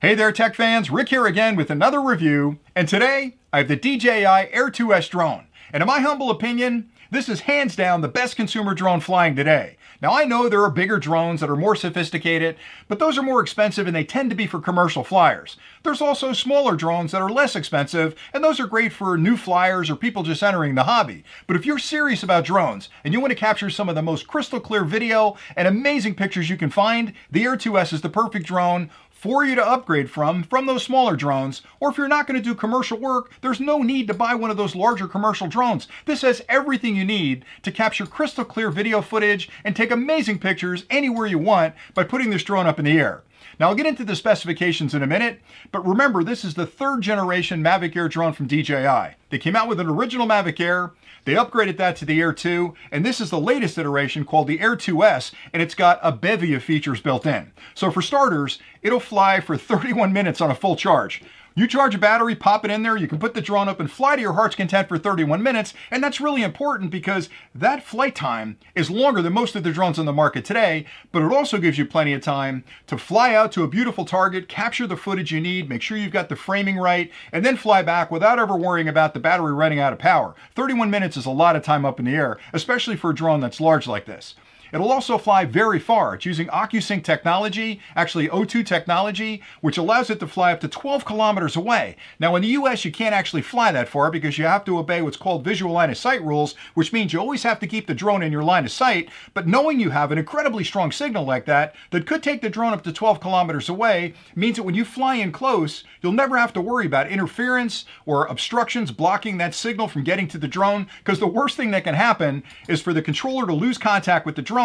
Hey there tech fans, Rick here again with another review, and today I have the DJI Air 2S drone. And in my humble opinion, this is hands down the best consumer drone flying today. Now I know there are bigger drones that are more sophisticated, but those are more expensive and they tend to be for commercial flyers. There's also smaller drones that are less expensive, and those are great for new flyers or people just entering the hobby. But if you're serious about drones and you want to capture some of the most crystal clear video and amazing pictures you can find, the Air 2S is the perfect drone for you to upgrade from those smaller drones. Or if you're not going to do commercial work, there's no need to buy one of those larger commercial drones. This has everything you need to capture crystal clear video footage and take amazing pictures anywhere you want by putting this drone up in the air. Now I'll get into the specifications in a minute, but remember this is the third generation Mavic Air drone from DJI. They came out with an original Mavic Air, they upgraded that to the Air 2, and this is the latest iteration called the Air 2S, and it's got a bevy of features built in. So for starters, it'll fly for 31 minutes on a full charge. You charge a battery, pop it in there, you can put the drone up and fly to your heart's content for 31 minutes, and that's really important because that flight time is longer than most of the drones on the market today, but it also gives you plenty of time to fly out to a beautiful target, capture the footage you need, make sure you've got the framing right, and then fly back without ever worrying about the battery running out of power. 31 minutes is a lot of time up in the air, especially for a drone that's large like this. It'll also fly very far. It's using OcuSync technology, actually O2 technology, which allows it to fly up to 12 kilometers away. Now in the US, you can't actually fly that far because you have to obey what's called visual line of sight rules, which means you always have to keep the drone in your line of sight. But knowing you have an incredibly strong signal like that could take the drone up to 12 kilometers away means that when you fly in close, you'll never have to worry about interference or obstructions blocking that signal from getting to the drone, because the worst thing that can happen is for the controller to lose contact with the drone,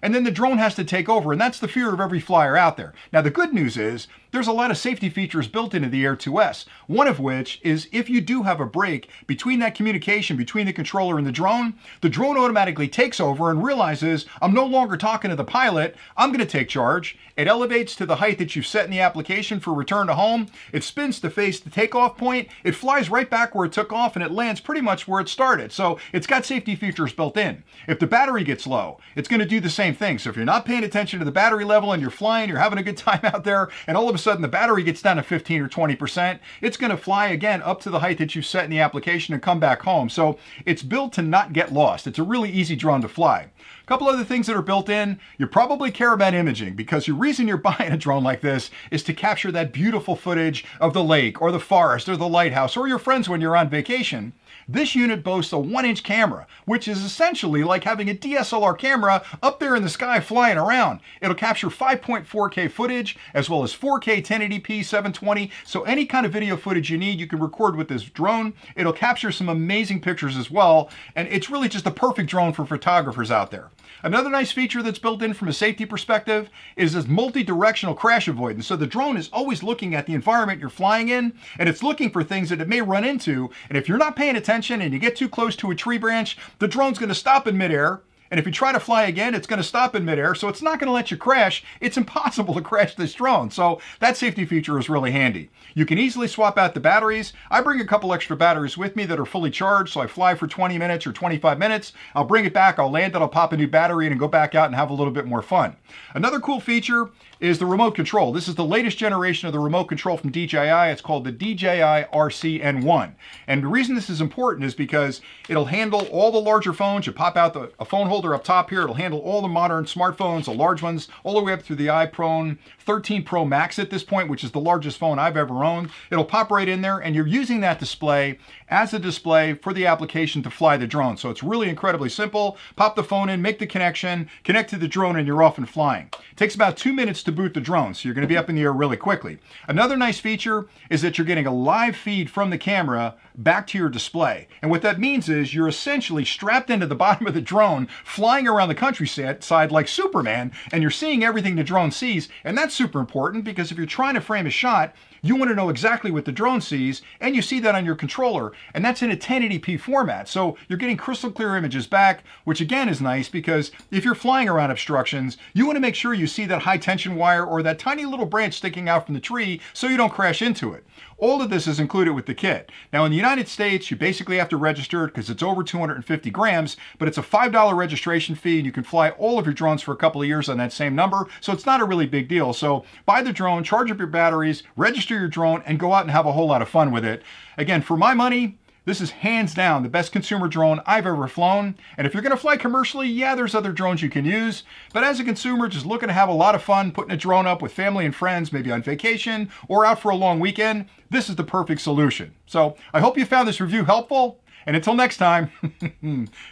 and then the drone has to take over, and that's the fear of every flyer out there. Now the good news is there's a lot of safety features built into the Air 2S, one of which is if you do have a break between that communication between the controller and the drone automatically takes over and realizes I'm no longer talking to the pilot, I'm going to take charge. It elevates to the height that you've set in the application for return to home, it spins to face the takeoff point, it flies right back where it took off, and it lands pretty much where it started. So it's got safety features built in. If the battery gets low, it's going to do the same thing. So if you're not paying attention to the battery level and you're flying, you're having a good time out there, and all of a sudden the battery gets down to 15 or 20%, it's going to fly again up to the height that you've set in the application and come back home. So it's built to not get lost. It's a really easy drone to fly. A couple other things that are built in, you probably care about imaging, because the reason you're buying a drone like this is to capture that beautiful footage of the lake or the forest or the lighthouse or your friends when you're on vacation. This unit boasts a 1-inch camera, which is essentially like having a DSLR camera up there in the sky flying around. It'll capture 5.4K footage as well as 4K 1080p 720, so any kind of video footage you need you can record with this drone. It'll capture some amazing pictures as well, and it's really just a perfect drone for photographers out there. Another nice feature that's built in from a safety perspective is this multi-directional crash avoidance. So the drone is always looking at the environment you're flying in, and it's looking for things that it may run into, and if you're not paying attention and you get too close to a tree branch, the drone's going to stop in midair. And if you try to fly again, it's going to stop in midair, so it's not going to let you crash. It's impossible to crash this drone, so that safety feature is really handy. You can easily swap out the batteries. I bring a couple extra batteries with me that are fully charged, so I fly for 20 minutes or 25 minutes. I'll bring it back, I'll land it, I'll pop a new battery in and go back out and have a little bit more fun. Another cool feature is the remote control. This is the latest generation of the remote control from DJI. It's called the DJI RCN1. And the reason this is important is because it'll handle all the larger phones. You pop out a phone holder up top here. It'll handle all the modern smartphones, the large ones, all the way up through the iPhone 13 Pro Max at this point, which is the largest phone I've ever owned. It'll pop right in there, and you're using that display as a display for the application to fly the drone. So it's really incredibly simple. Pop the phone in, make the connection, connect to the drone, and you're off and flying. It takes about 2 minutes to boot the drone, so you're going to be up in the air really quickly. Another nice feature is that you're getting a live feed from the camera back to your display. And what that means is you're essentially strapped into the bottom of the drone, flying around the countryside like Superman, and you're seeing everything the drone sees. And that's super important because if you're trying to frame a shot, you want to know exactly what the drone sees, and you see that on your controller, and that's in a 1080p format. So you're getting crystal clear images back, which again is nice because if you're flying around obstructions, you want to make sure you see that high tension wire or that tiny little branch sticking out from the tree so you don't crash into it. All of this is included with the kit. Now in the United States, you basically have to register it because it's over 250 grams, but it's a $5 registration fee and you can fly all of your drones for a couple of years on that same number. So it's not a really big deal. So buy the drone, charge up your batteries, register your drone, and go out and have a whole lot of fun with it. Again, for my money, this is hands down the best consumer drone I've ever flown. And if you're gonna fly commercially, yeah, there's other drones you can use. But as a consumer, just looking to have a lot of fun putting a drone up with family and friends, maybe on vacation or out for a long weekend, this is the perfect solution. So I hope you found this review helpful. And until next time,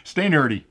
stay nerdy.